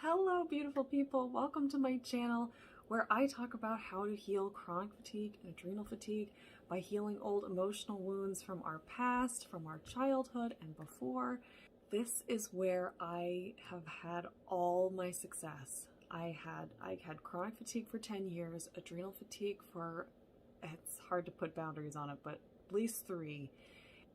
Hello, beautiful people. Welcome to my channel where I talk about how to heal chronic fatigue and adrenal fatigue by healing old emotional wounds from our past, from our childhood and before. This is where I have had all my success. I had chronic fatigue for 10 years, adrenal fatigue for, it's hard to put boundaries on it, but at least 3.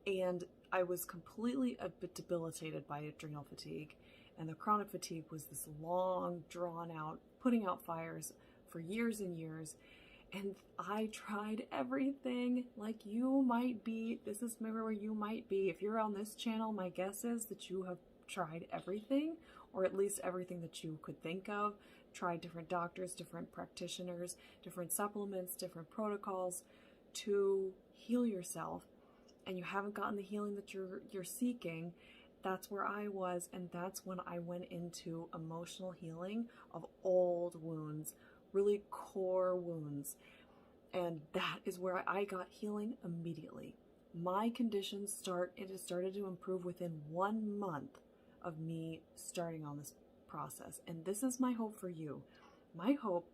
And I was completely a bit debilitated by adrenal fatigue. And the chronic fatigue was this long, drawn out, putting out fires for years and years. And I tried everything like you might be. This is maybe where you might be. If you're on this channel, my guess is that you have tried everything, or at least everything that you could think of. Tried different doctors, different practitioners, different supplements, different protocols to heal yourself. And you haven't gotten the healing that you're seeking. That's where I was, and that's when I went into emotional healing of old wounds, really core wounds. And that is where I got healing immediately. My conditions started to improve within 1 month of me starting on this process. And this is my hope for you. My hope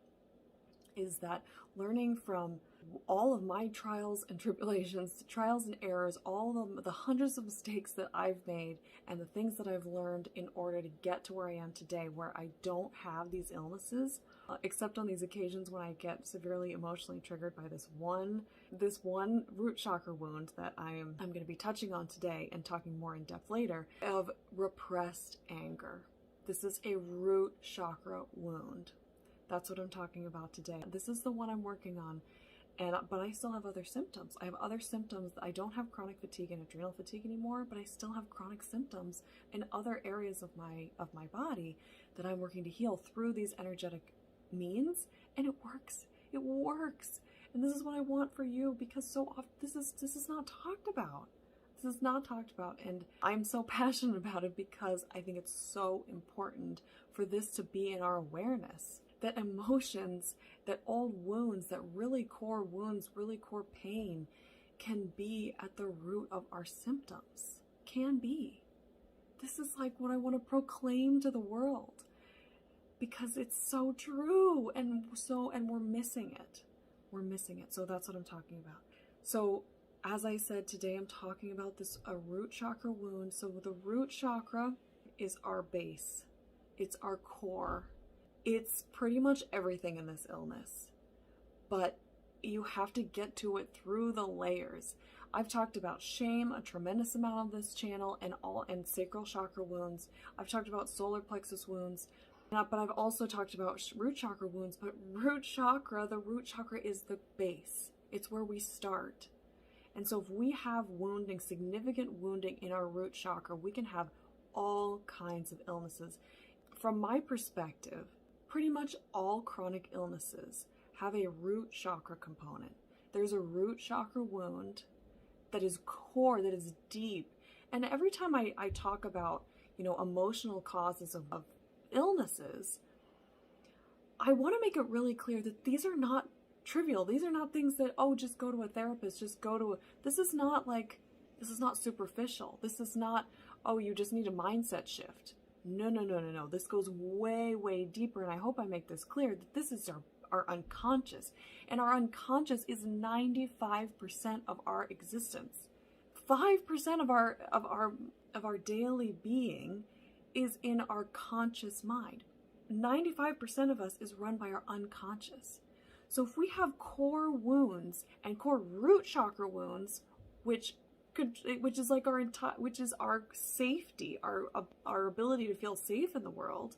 is that learning from all of my trials and tribulations, trials and errors, all the hundreds of mistakes that I've made and the things that I've learned in order to get to where I am today, where I don't have these illnesses, except on these occasions when I get severely emotionally triggered by this one root chakra wound that I'm going to be touching on today and talking more in depth later, of repressed anger. This is a root chakra wound. That's what I'm talking about today. This is the one I'm working on, but I still have other symptoms. I have other symptoms. I don't have chronic fatigue and adrenal fatigue anymore, but I still have chronic symptoms in other areas of my body that I'm working to heal through these energetic means, and it works. It works. And this is what I want for you, because so often this is not talked about. This is not talked about, and I'm so passionate about it because I think it's so important for this to be in our awareness. That emotions, that old wounds, that really core wounds, really core pain can be at the root of our symptoms. Can be. This is like what I want to proclaim to the world, because it's so true, and we're missing it. We're missing it. So that's what I'm talking about. So as I said, today I'm talking about a root chakra wound. So the root chakra is our base. It's our core. It's pretty much everything in this illness, but you have to get to it through the layers. I've talked about shame a tremendous amount on this channel, and sacral chakra wounds. I've talked about solar plexus wounds, but I've also talked about root chakra wounds. But the root chakra is the base. It's where we start. And so if we have significant wounding in our root chakra, we can have all kinds of illnesses. From my perspective, pretty much all chronic illnesses have a root chakra component. There's a root chakra wound that is core, that is deep. And every time I talk about, emotional causes of illnesses, I want to make it really clear that these are not trivial. These are not things that, just go to a therapist, this is not superficial. This is not, you just need a mindset shift. No. This goes way, way deeper, and I hope I make this clear that this is our unconscious, and our unconscious is 95% of our existence. 5% of our daily being is in our conscious mind. 95% of us is run by our unconscious. So if we have core wounds and core root chakra wounds, which is our safety, our ability to feel safe in the world,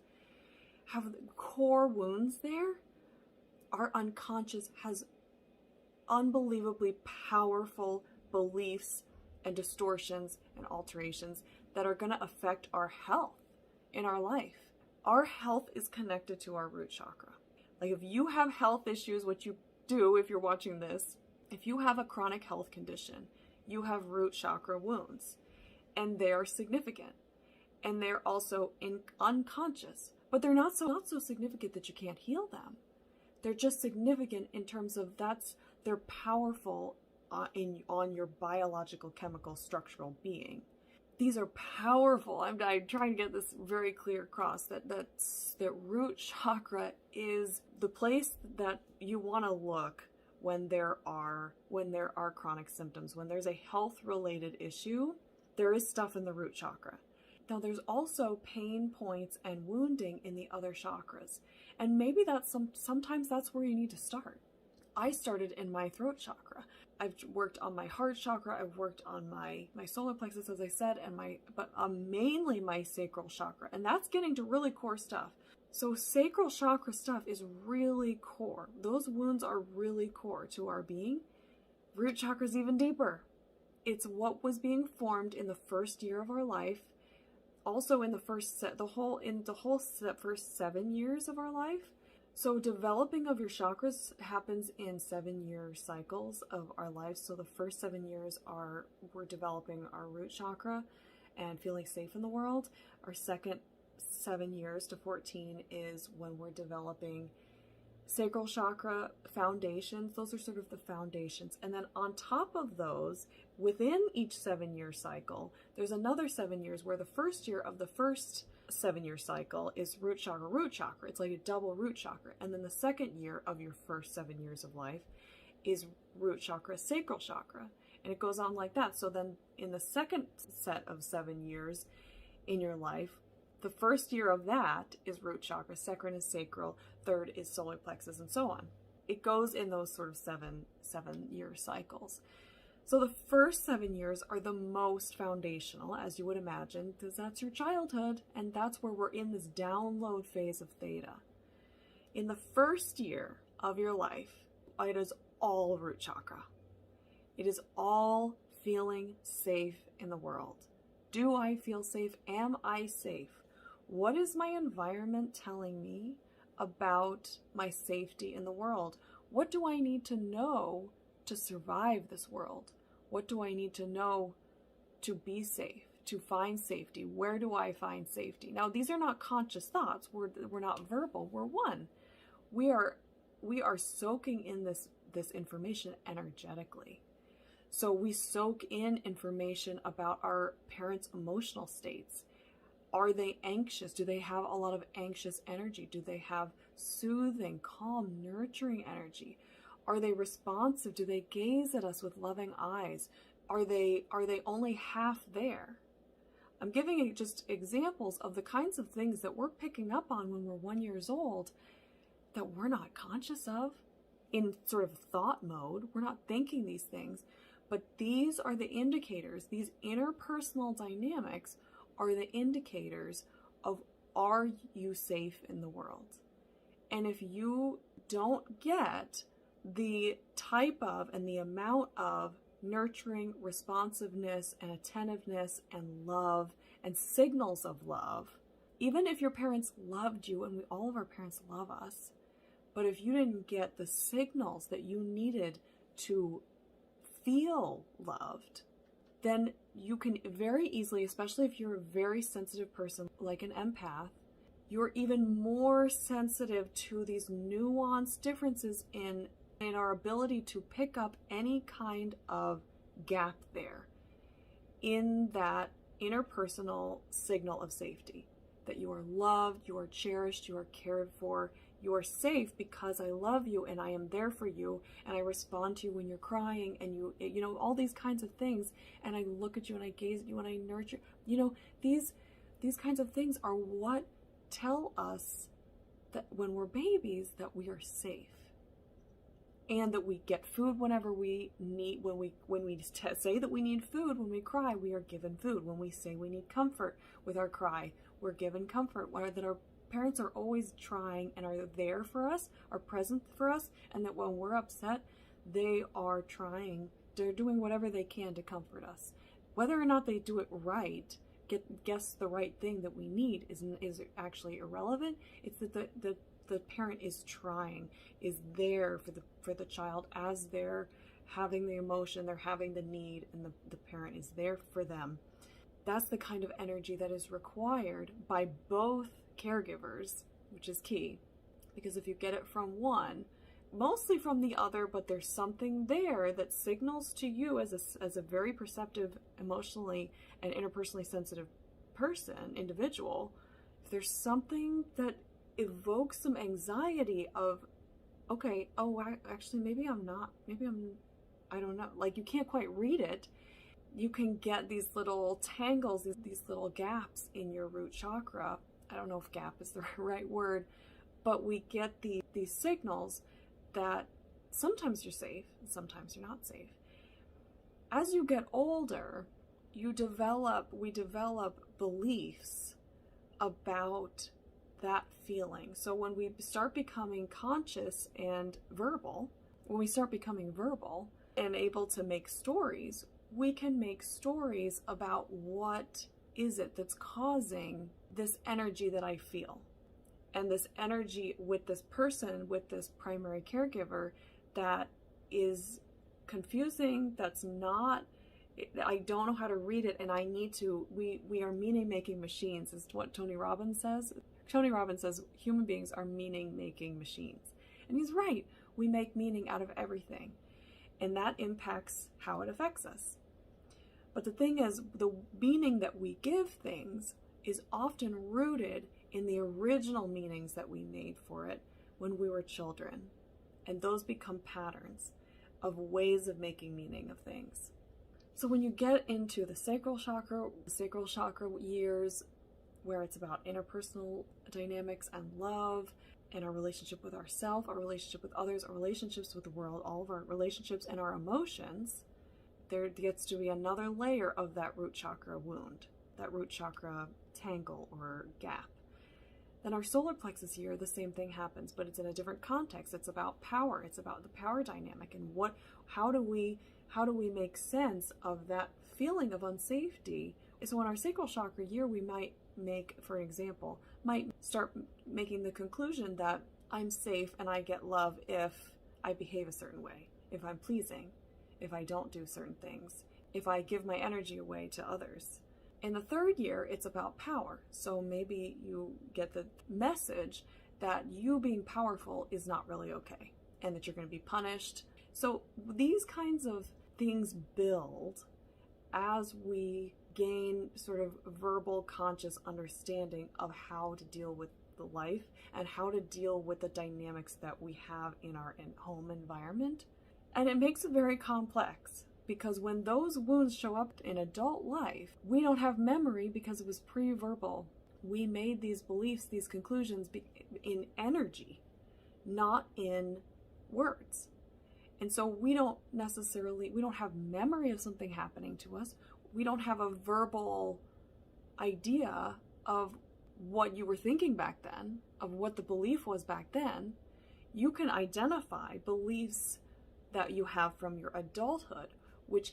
have core wounds there, our unconscious has unbelievably powerful beliefs and distortions and alterations that are going to affect our health in our life. Our health is connected to our root chakra. Like, if you have health issues, what you do if you're watching this, if you have a chronic health condition, you have root chakra wounds, and they are significant, and they're also unconscious, but they're not so significant that you can't heal them. They're just significant in terms of they're powerful on your biological, chemical, structural being. These are powerful. I'm trying to get this very clear across, that root chakra is the place that you want to look when there are chronic symptoms, when there's a health-related issue. There is stuff in the root chakra. Now, there's also pain points and wounding in the other chakras, and maybe sometimes that's where you need to start. I started in my throat chakra. I've worked on my heart chakra. I've worked on my solar plexus, as I said, but mainly my sacral chakra, and that's getting to really core stuff. So sacral chakra stuff is really core. Those wounds are really core to our being. Root chakra is even deeper. It's what was being formed in the first year of our life. Also in the first 7 years of our life. So developing of your chakras happens in 7-year cycles of our lives. So the first 7 years we're developing our root chakra and feeling safe in the world. Our second 7 years to 14 is when we're developing sacral chakra foundations. Those are sort of the foundations. And then on top of those, within each 7-year cycle, there's another 7 years where the first year of the first 7-year cycle is root chakra. It's like a double root chakra. And then the second year of your first 7 years of life is root chakra, sacral chakra. And it goes on like that. So then in the second set of 7 years in your life, the first year of that is root chakra, second is sacral, third is solar plexus, and so on. It goes in those sort of 7-year cycles. So the first 7 years are the most foundational, as you would imagine, because that's your childhood, and that's where we're in this download phase of theta. In the first year of your life, it is all root chakra. It is all feeling safe in the world. Do I feel safe? Am I safe? What is my environment telling me about my safety in the world? What do I need to know to survive this world? What do I need to know to be safe, to find safety? Where do I find safety? Now, these are not conscious thoughts. We're not verbal. We're one. We are soaking in this information energetically. So we soak in information about our parents' emotional states. Are they anxious? Do they have a lot of anxious energy? Do they have soothing, calm, nurturing energy? Are they responsive? Do they gaze at us with loving eyes? Are they only half there? I'm giving you just examples of the kinds of things that we're picking up on when we're 1 year old that we're not conscious of in sort of thought mode. We're not thinking these things, but these are the indicators. These interpersonal dynamics are the indicators of, are you safe in the world? And if you don't get the type of and the amount of nurturing, responsiveness, and attentiveness, and love, and signals of love, even if your parents loved you, and all of our parents love us, but if you didn't get the signals that you needed to feel loved, then you can very easily, especially if you're a very sensitive person like an empath, you're even more sensitive to these nuanced differences in our ability to pick up any kind of gap there in that interpersonal signal of safety, that you are loved, you are cherished, you are cared for, you are safe because I love you and I am there for you and I respond to you when you're crying and you know, all these kinds of things, and I look at you and I gaze at you and I nurture, these kinds of things are what tell us that when we're babies that we are safe. And that we get food whenever we need, when we say that we need food, when we cry, we are given food. When we say we need comfort with our cry, we're given comfort. That our parents are always trying and are there for us, are present for us, and that when we're upset, they are trying, they're doing whatever they can to comfort us. Whether or not they do it right, guess the right thing that we need is actually irrelevant. It's that the parent is trying, is there for the child as they're having the emotion, they're having the need, and the parent is there for them. That's the kind of energy that is required by both caregivers, which is key. Because if you get it from one, mostly from the other, but there's something there that signals to you as a very perceptive, emotionally and interpersonally sensitive individual, if there's something that evokes some anxiety of, okay, oh, actually, I don't know, like, you can't quite read it, you can get these little tangles, these little gaps in your root chakra. I don't know if gap is the right word, but we get these signals that sometimes you're safe and sometimes you're not safe. As you get older, we develop beliefs about that feeling. So when we start becoming conscious and verbal, and able to make stories, we can make stories about what is it that's causing this energy that I feel. And this energy with this person, with this primary caregiver, that is confusing, I don't know how to read it, and I need to, we are meaning-making machines, is what Tony Robbins says. Tony Robbins says human beings are meaning-making machines. And he's right. We make meaning out of everything. And that impacts how it affects us. But the thing is, the meaning that we give things is often rooted in the original meanings that we made for it when we were children. And those become patterns of ways of making meaning of things. So when you get into the sacral chakra years, where it's about interpersonal dynamics and love, and our relationship with ourselves, our relationship with others, our relationships with the world, all of our relationships and our emotions, there gets to be another layer of that root chakra wound, that root chakra tangle or gap. Then our solar plexus year, the same thing happens, but it's in a different context. It's about power. It's about the power dynamic, and how do we make sense of that feeling of unsafety? So in our sacral chakra year, we might start making the conclusion that I'm safe and I get love if I behave a certain way, if I'm pleasing, if I don't do certain things, if I give my energy away to others. In the third year, it's about power. So maybe you get the message that you being powerful is not really okay and that you're going to be punished. So these kinds of things build as we gain sort of verbal conscious understanding of how to deal with the life and how to deal with the dynamics that we have in our home environment. And it makes it very complex, because when those wounds show up in adult life, we don't have memory because it was pre-verbal. We made these beliefs, these conclusions in energy, not in words. And so we don't have memory of something happening to us. We don't have a verbal idea of what you were thinking back then, of what the belief was back then. You can identify beliefs that you have from your adulthood, which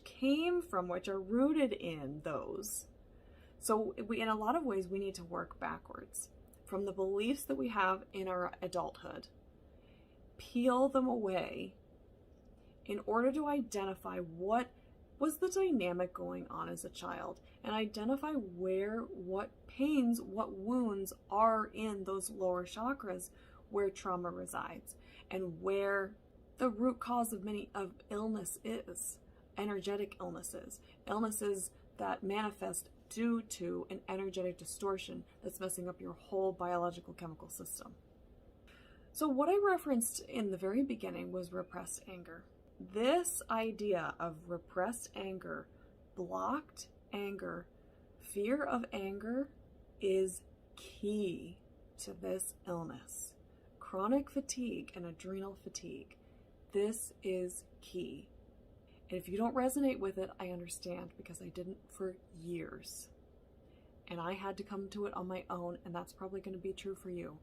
are rooted in those. So in a lot of ways, we need to work backwards from the beliefs that we have in our adulthood, peel them away in order to identify what was the dynamic going on as a child, and identify what pains, what wounds are in those lower chakras where trauma resides, and where the root cause of many of illness is. Energetic illnesses that manifest due to an energetic distortion that's messing up your whole biological chemical system. So what I referenced in the very beginning was repressed anger. This idea of repressed anger, blocked anger, fear of anger is key to this illness. Chronic fatigue and adrenal fatigue. This is key. And if you don't resonate with it, I understand, because I didn't for years. And I had to come to it on my own, and that's probably going to be true for you.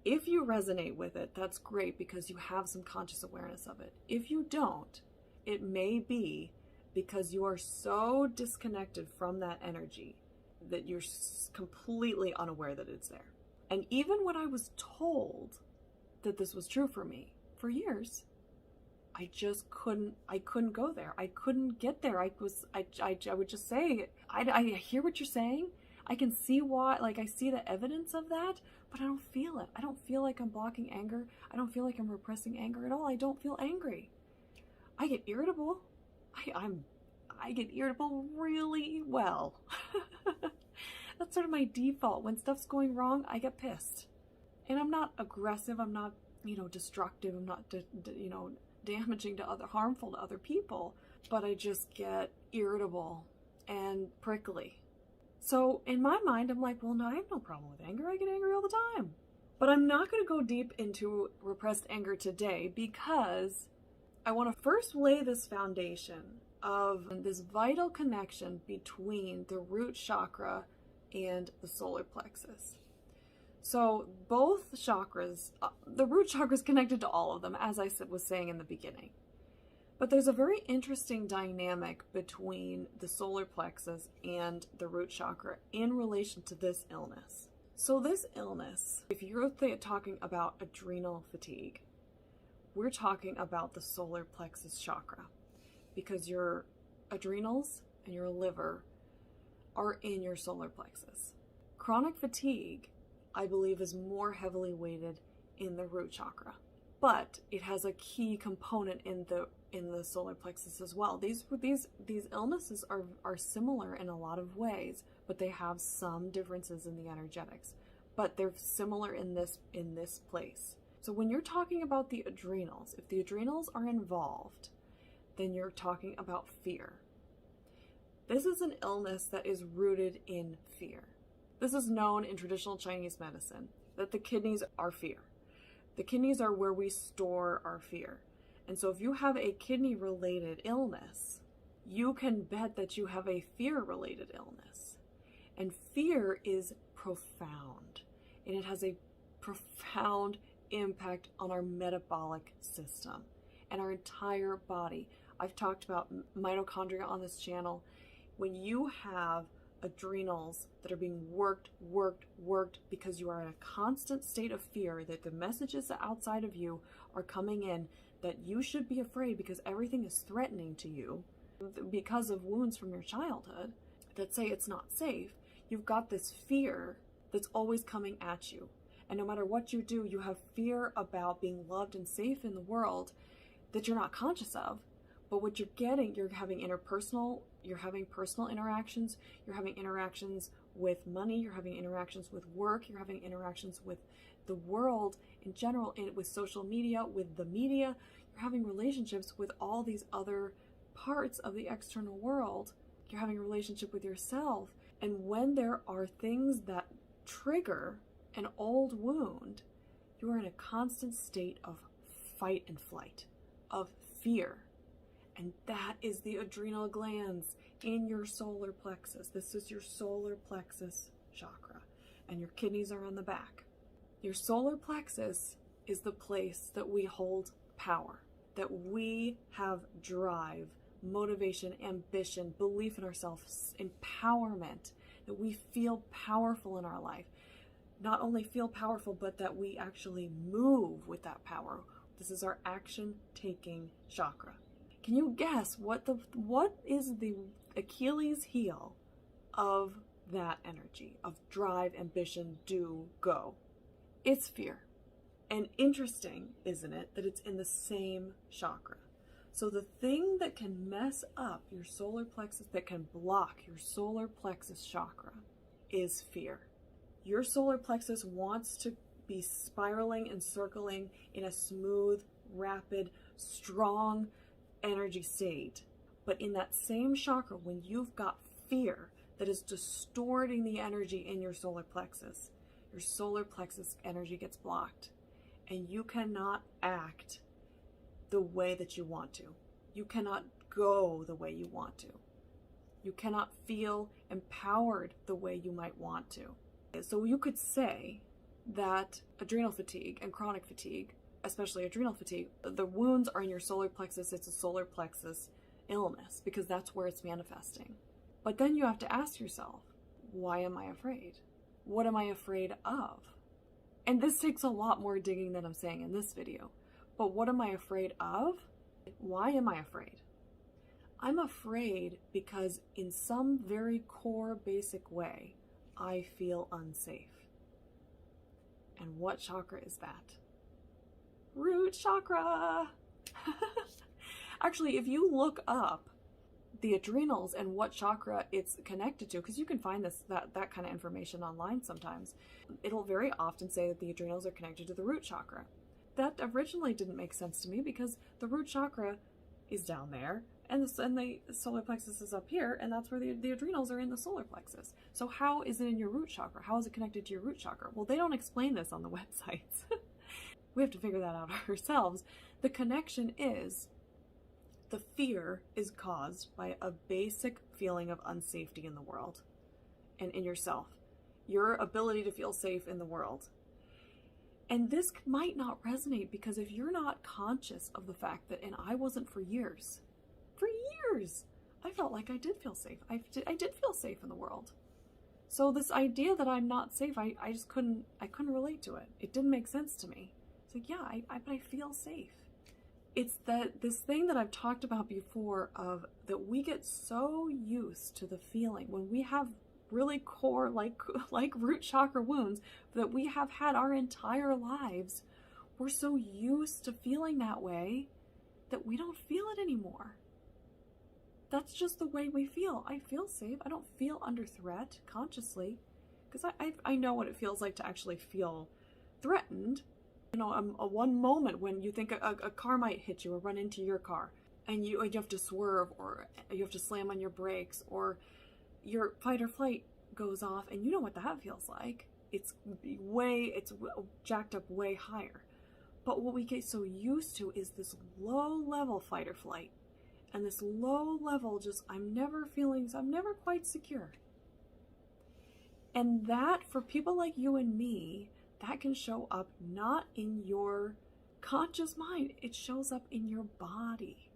If you resonate with it, that's great, because you have some conscious awareness of it. If you don't, it may be because you are so disconnected from that energy that you're completely unaware that it's there. And even when I was told that this was true for me for years, I couldn't go there. I couldn't get there. I would just say, I hear what you're saying. I can see why, like I see the evidence of that, but I don't feel it. I don't feel like I'm blocking anger. I don't feel like I'm repressing anger at all. I don't feel angry. I get irritable. I get irritable really well. That's sort of my default. When stuff's going wrong, I get pissed. And I'm not aggressive. I'm not, destructive. I'm not, damaging to harmful to other people. But I just get irritable and prickly. So in my mind, I'm like, well, no, I have no problem with anger. I get angry all the time. But I'm not going to go deep into repressed anger today because I want to first lay this foundation of this vital connection between the root chakra and the solar plexus. So both chakras, the root chakra is connected to all of them, as I was saying in the beginning. But there's a very interesting dynamic between the solar plexus and the root chakra in relation to this illness. So this illness, if you're talking about adrenal fatigue, we're talking about the solar plexus chakra because your adrenals and your liver are in your solar plexus. Chronic fatigue, I believe, is more heavily weighted in the root chakra, but it has a key component in the solar plexus as well. These illnesses are similar in a lot of ways, but they have some differences in the energetics. But they're similar in this place. So when you're talking about the adrenals, if the adrenals are involved, then you're talking about fear. This is an illness that is rooted in fear. This is known in traditional Chinese medicine, that the kidneys are fear. The kidneys are where we store our fear. And so if you have a kidney-related illness, you can bet that you have a fear-related illness. And fear is profound. And it has a profound impact on our metabolic system and our entire body. I've talked about mitochondria on this channel. When you have adrenals that are being worked because you are in a constant state of fear that the messages outside of you are coming in that you should be afraid because everything is threatening to you because of wounds from your childhood that say it's not safe, you've got this fear that's always coming at you. And no matter what you do, you have fear about being loved and safe in the world that you're not conscious of. But what you're getting, you're having personal interactions, you're having interactions with money, you're having interactions with work, you're having interactions with the world in general, with social media, with the media, you're having relationships with all these other parts of the external world, you're having a relationship with yourself. And when there are things that trigger an old wound, you are in a constant state of fight and flight, of fear. And that is the adrenal glands in your solar plexus. This is your solar plexus chakra, and your kidneys are on the back. Your solar plexus is the place that we hold power, that we have drive, motivation, ambition, belief in ourselves, empowerment, that we feel powerful in our life. Not only feel powerful, but that we actually move with that power. This is our action-taking chakra. Can you guess what is the Achilles heel of that energy, of drive, ambition, do, go? It's fear. And interesting, isn't it, that it's in the same chakra. So the thing that can mess up your solar plexus, that can block your solar plexus chakra, is fear. Your solar plexus wants to be spiraling and circling in a smooth, rapid, strong energy state. But in that same chakra, when you've got fear that is distorting the energy in your solar plexus energy gets blocked, and you cannot act the way that you want to. You cannot go the way you want to. You cannot feel empowered the way you might want to. So you could say that adrenal fatigue and chronic fatigue, especially adrenal fatigue, the wounds are in your solar plexus. It's a solar plexus illness because that's where it's manifesting. But then you have to ask yourself, why am I afraid? What am I afraid of? And this takes a lot more digging than I'm saying in this video. But what am I afraid of? Why am I afraid? I'm afraid because in some very core basic way, I feel unsafe. And what chakra is that? Root chakra! Actually, if you look up the adrenals and what chakra it's connected to, because you can find that kind of information online sometimes, it'll very often say that the adrenals are connected to the root chakra. That originally didn't make sense to me because the root chakra is down there and the solar plexus is up here, and that's where the adrenals are, in the solar plexus. So how is it in your root chakra? How is it connected to your root chakra? Well, they don't explain this on the websites. We have to figure that out ourselves. The connection is the fear is caused by a basic feeling of unsafety in the world and in yourself, your ability to feel safe in the world. And this might not resonate because if you're not conscious of the fact that, and I wasn't for years, I felt like I did feel safe. I did feel safe in the world. So this idea that I'm not safe, I just couldn't relate to it. It didn't make sense to me. It's like, yeah, but I feel safe. It's this thing that I've talked about before of that we get so used to the feeling when we have really core, like root chakra wounds that we have had our entire lives. We're so used to feeling that way that we don't feel it anymore. That's just the way we feel. I feel safe. I don't feel under threat consciously because I know what it feels like to actually feel threatened. You know, a one moment when you think a car might hit you or run into your car and you have to swerve or you have to slam on your brakes or your fight or flight goes off, and you know what that feels like. It's jacked up way higher. But what we get so used to is this low level fight or flight, and this low level just, I'm never quite secure. And that, for people like you and me, that can show up not in your conscious mind, it shows up in your body.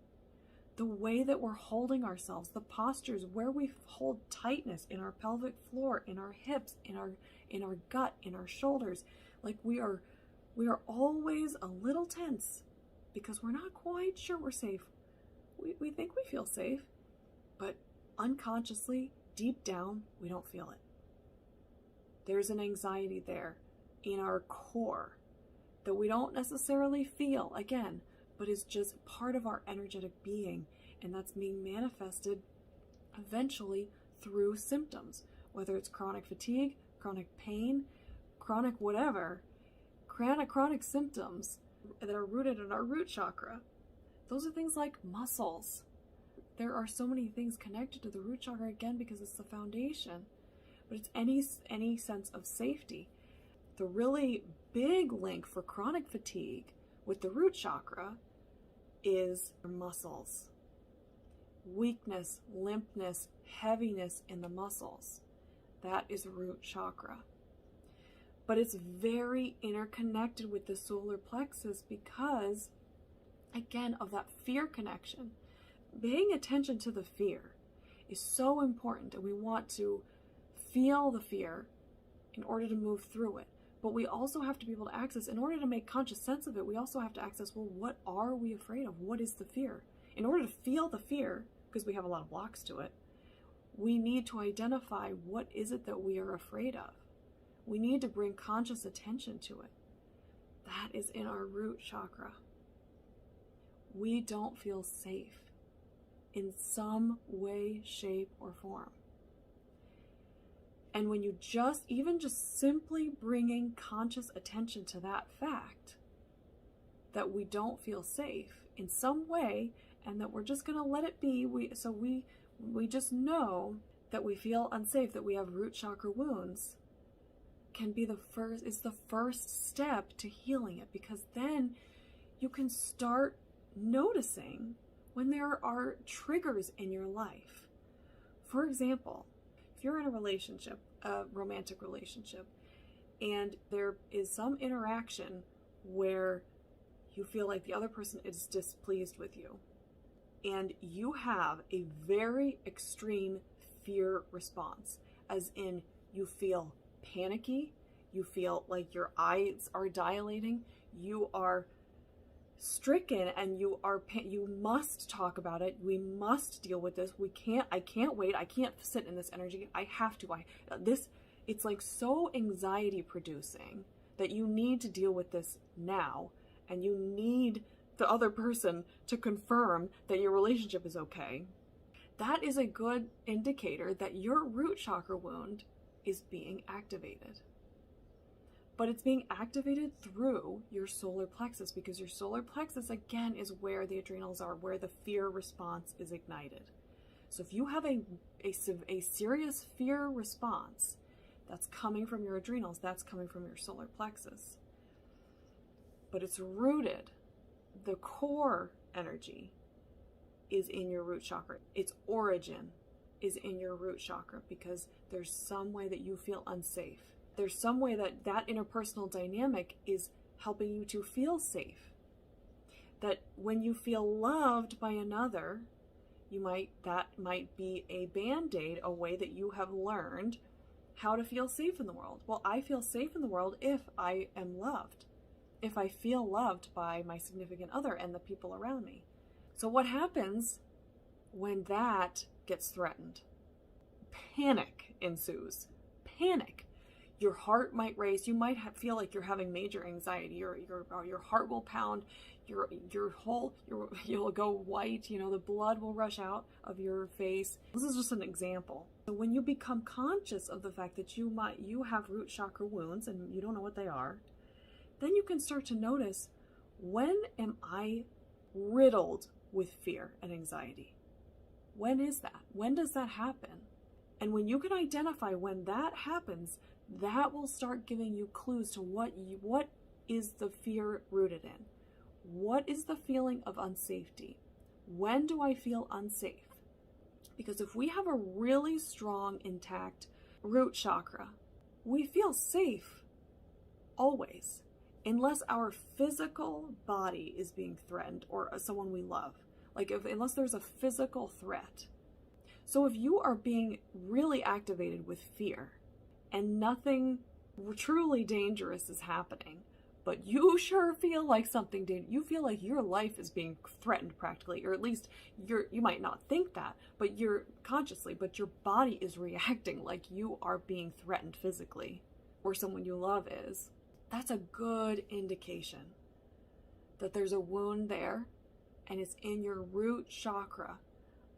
The way that we're holding ourselves, the postures, where we hold tightness in our pelvic floor, in our hips, in our gut, in our shoulders. Like we are always a little tense because we're not quite sure we're safe. We think we feel safe, but unconsciously, deep down, we don't feel it. There's an anxiety there in our core that we don't necessarily feel, again, but is just part of our energetic being, and that's being manifested eventually through symptoms, whether it's chronic fatigue, chronic pain, chronic whatever, chronic symptoms that are rooted in our root chakra. Those are things like muscles. There are so many things connected to the root chakra, again, because it's the foundation, but it's any sense of safety. The really big link for chronic fatigue with the root chakra is muscles. Weakness, limpness, heaviness in the muscles. That is root chakra. But it's very interconnected with the solar plexus because, again, of that fear connection. Paying attention to the fear is so important, and we want to feel the fear in order to move through it. But we also have to be able to access, in order to make conscious sense of it, we also have to access, well, what are we afraid of? What is the fear? In order to feel the fear, because we have a lot of blocks to it, we need to identify what is it that we are afraid of. We need to bring conscious attention to it. That is in our root chakra. We don't feel safe in some way, shape, or form. And when you even just simply bringing conscious attention to that fact, that we don't feel safe in some way, and that we're just going to let it be, we just know that we feel unsafe, that we have root chakra wounds, is the first step to healing it, because then you can start noticing when there are triggers in your life. For example, if you're in a relationship, a romantic relationship, and there is some interaction where you feel like the other person is displeased with you, and you have a very extreme fear response, as in you feel panicky, you feel like your eyes are dilating, you are stricken, and you must talk about it. We must deal with this. I can't wait. I can't sit in this energy. I have to. It's like so anxiety producing that you need to deal with this now, and you need the other person to confirm that your relationship is okay. That is a good indicator that your root chakra wound is being activated. But it's being activated through your solar plexus, because your solar plexus, again, is where the adrenals are, where the fear response is ignited. So if you have a serious fear response, that's coming from your adrenals, that's coming from your solar plexus. But it's rooted, the core energy is in your root chakra. Its origin is in your root chakra, because there's some way that you feel unsafe. There's some way that that interpersonal dynamic is helping you to feel safe. That when you feel loved by another, that might be a band-aid, a way that you have learned how to feel safe in the world. Well, I feel safe in the world if I am loved, if I feel loved by my significant other and the people around me. So what happens when that gets threatened? Panic ensues. Panic. Your heart might race. You might feel like you're having major anxiety. Your heart will pound. You'll go white. The blood will rush out of your face. This is just an example. So when you become conscious of the fact that you have root chakra wounds and you don't know what they are, then you can start to notice, when am I riddled with fear and anxiety? When is that? When does that happen? And when you can identify when that happens, that will start giving you clues to what is the fear rooted in. What is the feeling of unsafety? When do I feel unsafe? Because if we have a really strong, intact root chakra, we feel safe always, unless our physical body is being threatened or someone we love. Unless there's a physical threat. So if you are being really activated with fear and nothing truly dangerous is happening, but you sure feel like you feel like your life is being threatened practically, or at least you might not think that, but you're consciously, but your body is reacting like you are being threatened physically, or someone you love is. That's a good indication that there's a wound there, and it's in your root chakra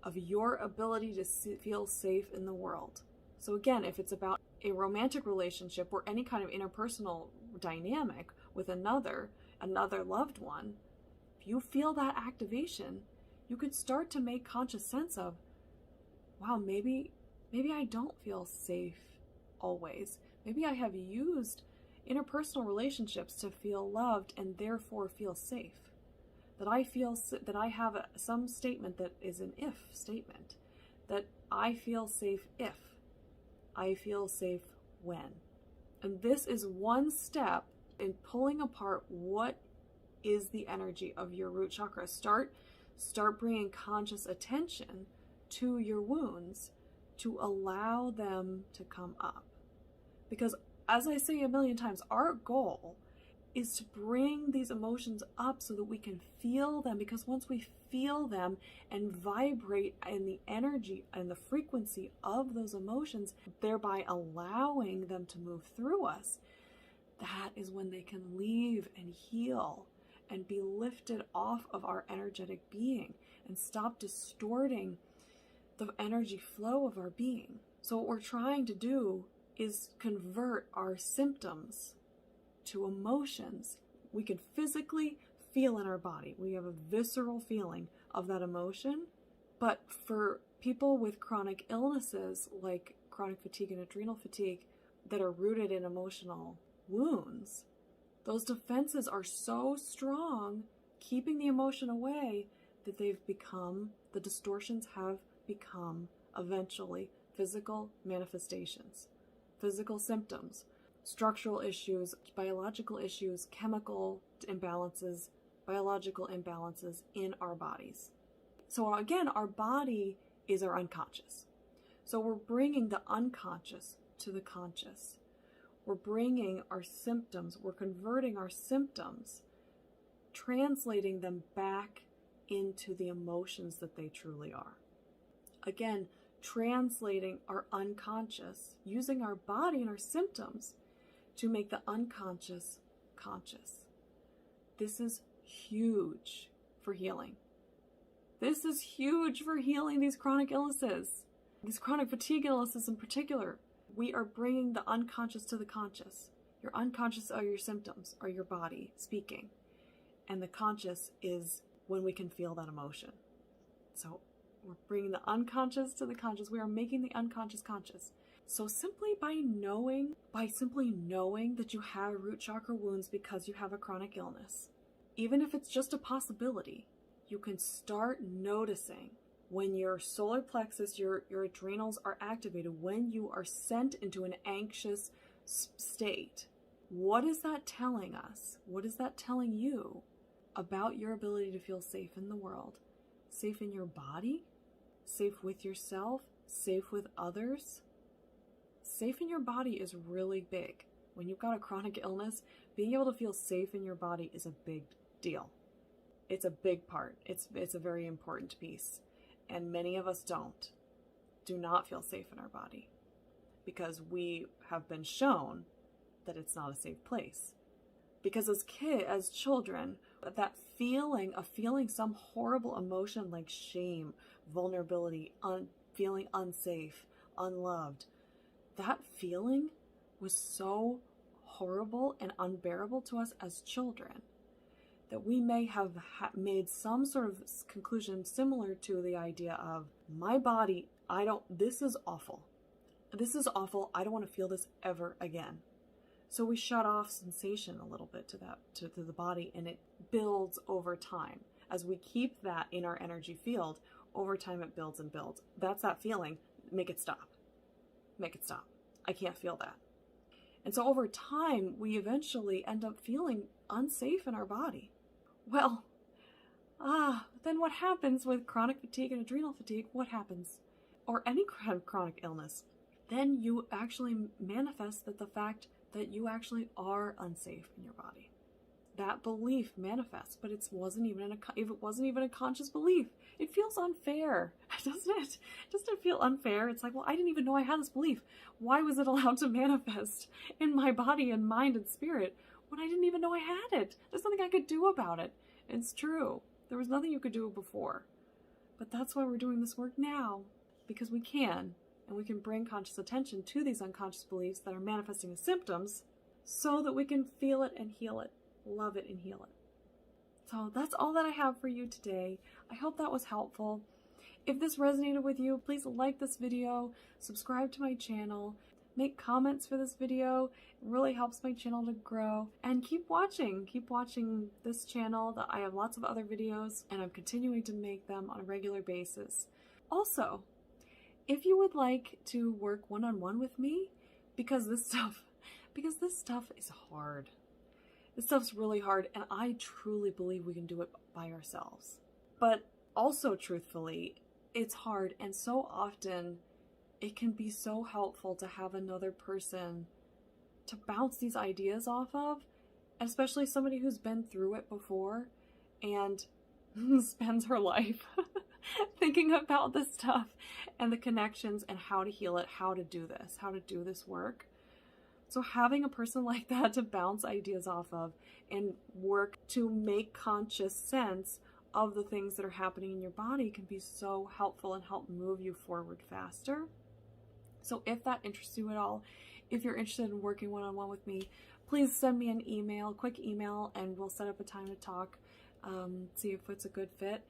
of your ability to feel safe in the world. So again, if it's about a romantic relationship or any kind of interpersonal dynamic with another loved one, if you feel that activation, you could start to make conscious sense of, wow, maybe I don't feel safe always. Maybe I have used interpersonal relationships to feel loved and therefore feel safe. That I have some statement that is an if statement. That I feel safe if. I feel safe when. And this is one step in pulling apart what is the energy of your root chakra. Start bringing conscious attention to your wounds to allow them to come up. Because as I say a million times, our goal is to bring these emotions up so that we can feel them, because once we feel them and vibrate in the energy and the frequency of those emotions, thereby allowing them to move through us, that is when they can leave and heal and be lifted off of our energetic being and stop distorting the energy flow of our being. So what we're trying to do is convert our symptoms to emotions we can physically feel in our body. We have a visceral feeling of that emotion. But for people with chronic illnesses like chronic fatigue and adrenal fatigue that are rooted in emotional wounds, those defenses are so strong, keeping the emotion away, that the distortions have become eventually physical manifestations, physical symptoms, structural issues, biological issues, chemical imbalances, biological imbalances in our bodies. So again, our body is our unconscious. So we're bringing the unconscious to the conscious. We're bringing our symptoms, we're converting our symptoms, translating them back into the emotions that they truly are. Again, translating our unconscious, using our body and our symptoms to make the unconscious conscious. This is huge for healing. This is huge for healing these chronic illnesses, these chronic fatigue illnesses in particular. We are bringing the unconscious to the conscious. Your unconscious are your symptoms, are your body speaking. And the conscious is when we can feel that emotion. So we're bringing the unconscious to the conscious. We are making the unconscious conscious. So simply knowing that you have root chakra wounds because you have a chronic illness, even if it's just a possibility, you can start noticing when your solar plexus, your adrenals are activated, when you are sent into an anxious state. What is that telling us? What is that telling you about your ability to feel safe in the world? Safe in your body? Safe with yourself? Safe with others? Safe in your body is really big. When you've got a chronic illness, being able to feel safe in your body is a big deal. It's a big part. It's a very important piece. And many of us do not feel safe in our body because we have been shown that it's not a safe place. Because as children, that feeling of feeling some horrible emotion like shame, vulnerability, feeling unsafe, unloved, that feeling was so horrible and unbearable to us as children that we may have made some sort of conclusion similar to the idea of, my body, this is awful. This is awful. I don't want to feel this ever again. So we shut off sensation a little bit to the body, and it builds over time. As we keep that in our energy field, over time it builds and builds. That's that feeling. Make it stop. Make it stop. I can't feel that. And so over time, we eventually end up feeling unsafe in our body. Well, then what happens with chronic fatigue and adrenal fatigue? What happens? Or any chronic illness? Then you actually manifest the fact that you actually are unsafe in your body. That belief manifests, but it wasn't even a conscious belief. It feels unfair, doesn't it? Doesn't it feel unfair? It's like, well, I didn't even know I had this belief. Why was it allowed to manifest in my body and mind and spirit when I didn't even know I had it? There's nothing I could do about it. It's true. There was nothing you could do before. But that's why we're doing this work now, because we can, and we can bring conscious attention to these unconscious beliefs that are manifesting as symptoms so that we can feel it and heal it, love it and heal it. So that's all that I have for you today. I hope that was helpful. If this resonated with you, please like this video, subscribe to my channel, make comments for this video. It really helps my channel to grow. And keep watching this channel. I have lots of other videos and I'm continuing to make them on a regular basis. Also, if you would like to work one-on-one with me, because this stuff is hard. This stuff's really hard, and I truly believe we can do it by ourselves. But also, truthfully, it's hard, and so often it can be so helpful to have another person to bounce these ideas off of, especially somebody who's been through it before and spends her life thinking about this stuff and the connections and how to heal it, how to do this work. So having a person like that to bounce ideas off of and work to make conscious sense of the things that are happening in your body can be so helpful and help move you forward faster. So if that interests you at all, if you're interested in working one-on-one with me, please send me an email, quick email, and we'll set up a time to talk, see if it's a good fit.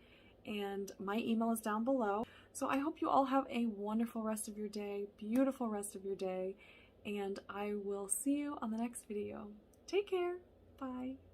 And my email is down below. So I hope you all have a wonderful rest of your day, beautiful rest of your day, and I will see you on the next video. Take care. Bye.